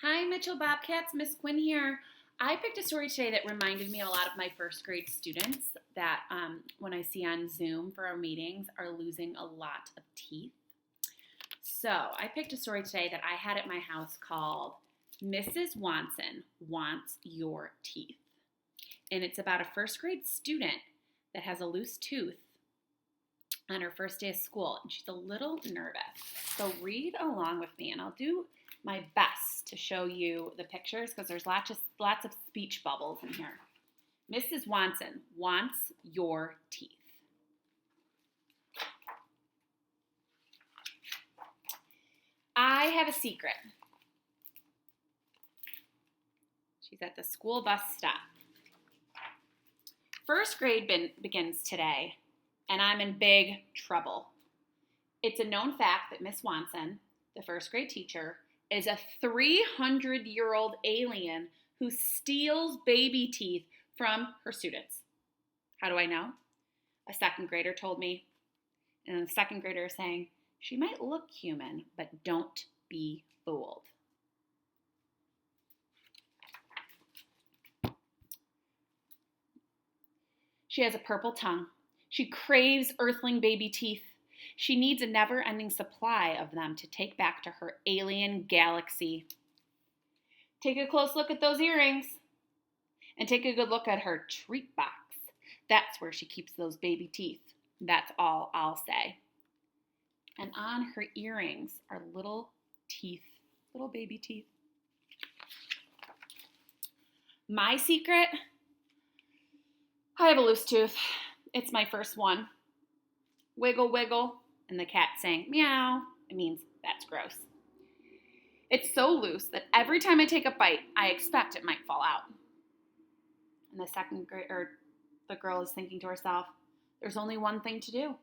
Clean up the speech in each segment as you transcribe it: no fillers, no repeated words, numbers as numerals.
Hi, Mitchell Bobcats. Miss Quinn here. I picked a story today that reminded me of a lot of my first grade students that, when I see on Zoom for our meetings, are losing a lot of teeth. So I picked a story today that I had at my house called Mrs. Watson Wants Your Teeth. And it's about a first grade student that has a loose tooth on her first day of school, and she's a little nervous. So read along with me, and I'll do my best to show you the pictures because there's lots of speech bubbles in here. Mrs. Watson wants your teeth. I have a secret. She's at the school bus stop. First grade begins today, and I'm in big trouble. It's a known fact that Miss Watson, the first grade teacher, is a 300-year-old alien who steals baby teeth from her students. How do I know? A second grader told me, and the second grader is saying, she might look human, but don't be fooled. She has a purple tongue. She craves earthling baby teeth. She needs a never-ending supply of them to take back to her alien galaxy. Take a close look at those earrings. And take a good look at her treat box. That's where she keeps those baby teeth. That's all I'll say. And on her earrings are little teeth, little baby teeth. My secret? I have a loose tooth. It's my first one. Wiggle, wiggle, and the cat saying meow. It means that's gross. It's so loose that every time I take a bite, I expect it might fall out. And the girl is thinking to herself, there's only one thing to do.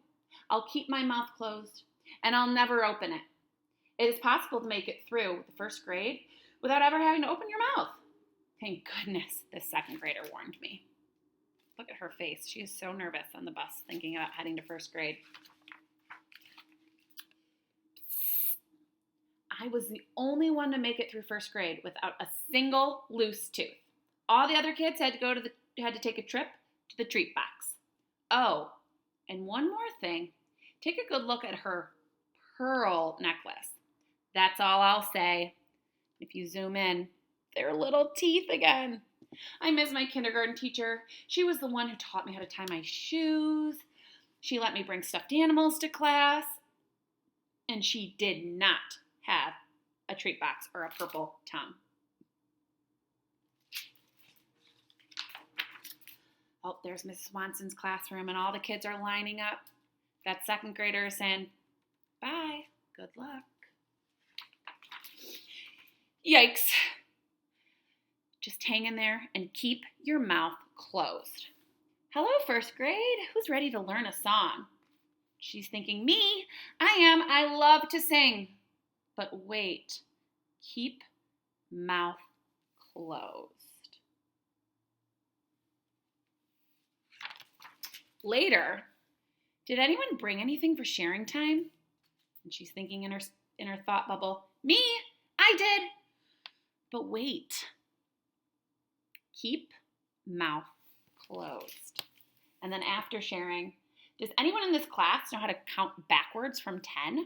I'll keep my mouth closed, and I'll never open it. It is possible to make it through the first grade without ever having to open your mouth. Thank goodness the second grader warned me. Look at her face. She is so nervous on the bus thinking about heading to first grade. I was the only one to make it through first grade without a single loose tooth. All the other kids had to take a trip to the treat box. Oh, and one more thing. Take a good look at her pearl necklace. That's all I'll say. If you zoom in, they're little teeth again. I miss my kindergarten teacher. She was the one who taught me how to tie my shoes. She let me bring stuffed animals to class. And she did not have a treat box or a purple tongue. Oh, there's Mrs. Watson's classroom, and all the kids are lining up. That second grader is saying, bye, good luck. Yikes. Just hang in there and keep your mouth closed. Hello, first grade. Who's ready to learn a song? She's thinking, me. I am. I love to sing. But wait. Keep mouth closed. Later, did anyone bring anything for sharing time? And she's thinking in her thought bubble, me. I did. But wait. Keep mouth closed. And then after sharing, does anyone in this class know how to count backwards from 10?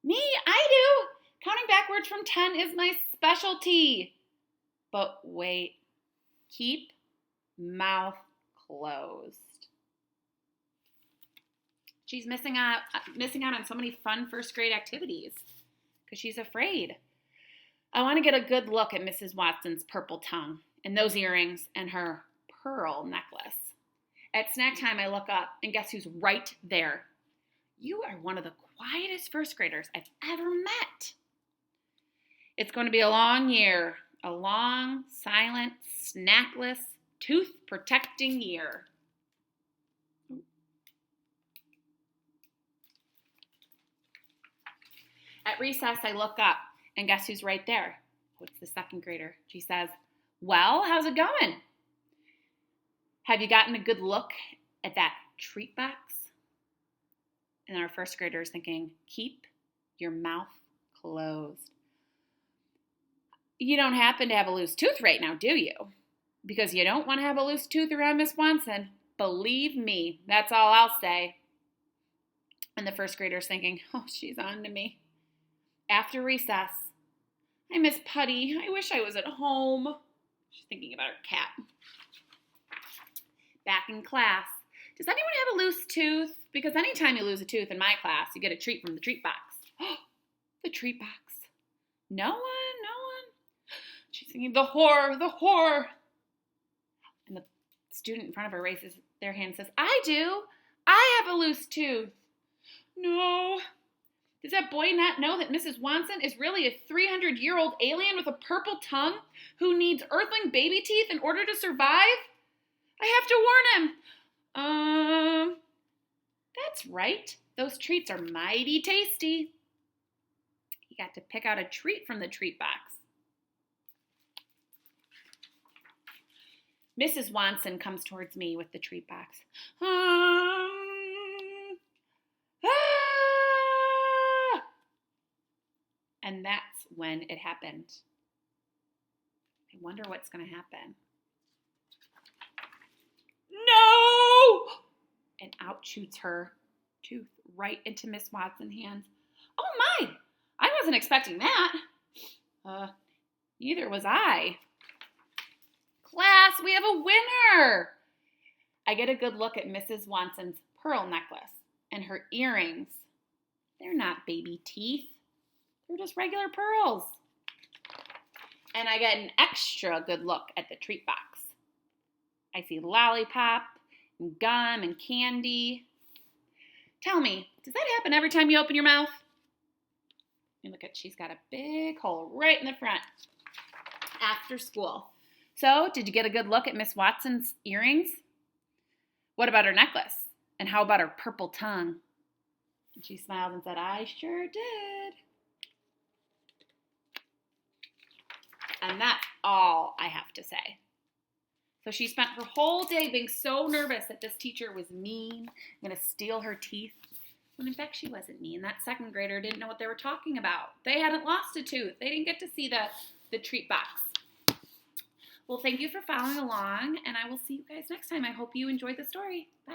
Me, I do. Counting backwards from 10 is my specialty. But wait, keep mouth closed. She's missing out on so many fun first grade activities because she's afraid. I want to get a good look at Mrs. Watson's purple tongue and those earrings and her pearl necklace. At snack time, I look up, and guess who's right there? You are one of the quietest first graders I've ever met. It's going to be a long year, a long, silent, snackless, tooth-protecting year. At recess, I look up, and guess who's right there? Oh, it's the second grader. She says, well, how's it going? Have you gotten a good look at that treat box? And our first grader is thinking, keep your mouth closed. You don't happen to have a loose tooth right now, do you? Because you don't want to have a loose tooth around Miss Swanson. Believe me, that's all I'll say. And the first grader's thinking, oh, she's on to me. After recess, I miss Putty. I wish I was at home. She's thinking about her cat. Back in class, does anyone have a loose tooth? Because anytime you lose a tooth in my class, you get a treat from the treat box. The treat box. No one. She's thinking, the whore. And the student in front of her raises their hand and says, I do. I have a loose tooth. No. Does that boy not know that Mrs. Swanson is really a 300-year-old alien with a purple tongue who needs earthling baby teeth in order to survive? I have to warn him. That's right. Those treats are mighty tasty. He got to pick out a treat from the treat box. Mrs. Swanson comes towards me with the treat box. And that's when it happened. I wonder what's going to happen. No! And out shoots her tooth right into Miss Watson's hands. Oh my! I wasn't expecting that. Neither was I. Class, we have a winner! I get a good look at Mrs. Swanson's pearl necklace and her earrings. They're not baby teeth. They're just regular pearls. And I get an extra good look at the treat box. I see lollipop and gum and candy. Tell me, does that happen every time you open your mouth? And look at, she's got a big hole right in the front. After school. So, did you get a good look at Miss Watson's earrings? What about her necklace? And how about her purple tongue? And she smiled and said, I sure did. And that's all I have to say. So she spent her whole day being so nervous that this teacher was mean, going to steal her teeth. When in fact she wasn't mean. That second grader didn't know what they were talking about. They hadn't lost a tooth. They didn't get to see the treat box. Well, thank you for following along, and I will see you guys next time. I hope you enjoyed the story. Bye.